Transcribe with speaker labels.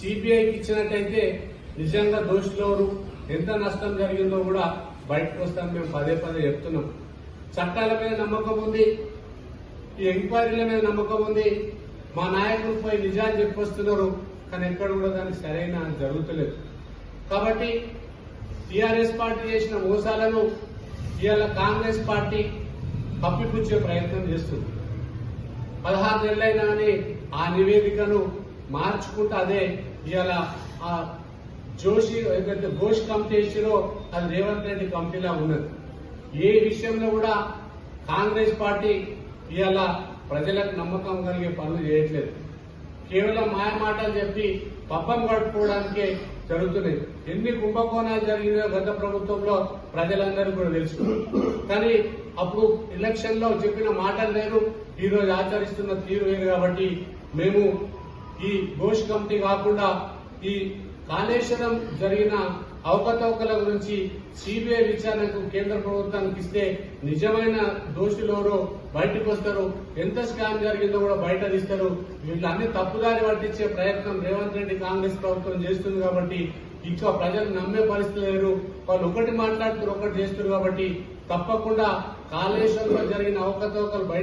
Speaker 1: సిబిఐకి ఇచ్చినట్టయితే నిజంగా దోషులెవరు, ఎంత నష్టం జరిగిందో కూడా బయటకు వస్తాం. మేము పదే పదే చెప్తున్నాం. చట్టాల మీద నమ్మకం ఉంది, ఈ ఎంక్వైరీల మీద నమ్మకం ఉంది. మా నాయకులు పోయి నిజాలు చెప్పొస్తున్నారు, కానీ ఎక్కడ కూడా దానికి సరైన జరుగుతలేదు. కాబట్టి టీఆర్ఎస్ పార్టీ చేసిన మోసాలను ఇవాళ కాంగ్రెస్ పార్టీ కప్పిపుచ్చే ప్రయత్నం చేస్తుంది. 16 నెలలైనా కానీ ఆ నివేదికను మార్చుకుంటూ అదే ఇవాళ ఆ జోషి ఏదైతే ఘోష్ కమిటీ ఇచ్చారో అది రేవంత్ రెడ్డి కమిటీలా ఉన్నది. ఏ విషయంలో కూడా కాంగ్రెస్ పార్టీ ఇవాళ ప్రజలకు నమ్మకం కలిగే పనులు చేయట్లేదు. కేవలం మాయమాటలు చెప్పి పబ్బం గడుపుకోవడానికే జరుగుతున్నాయి. ఎన్ని కుంభకోణాలు జరిగినాయో గత ప్రభుత్వంలో ప్రజలందరూ కూడా తెలుసు. కానీ అప్పుడు ఎలక్షన్ లో చెప్పిన మాటలు వేరు, ఈ రోజు ఆచరిస్తున్న తీరు వేరు. కాబట్టి మేము ఈ ఘోష్ కమిటీ కాకుండా ఈ కాళేశ్వరం జరిగిన అవకతవకల గురించి సిబిఐ విచారణకు కేంద్ర ప్రభుత్వానికి ఇస్తే నిజమైన దోషులెవరో బయటకు వస్తారు, ఎంత స్కామ్ జరిగిందో కూడా బయట తీస్తారు. వీళ్ళన్ని తప్పుదారి పట్టించే ప్రయత్నం రేవంత్ రెడ్డి కాంగ్రెస్ ప్రభుత్వం చేస్తుంది. కాబట్టి ఇంకా ప్రజలు నమ్మే పరిస్థితి లేరు. వాళ్ళు ఒకటి మాట్లాడుతున్నారు, ఒకటి చేస్తున్నారు. కాబట్టి తప్పకుండా కాళేశ్వరంలో జరిగిన అవకతవకలు బయట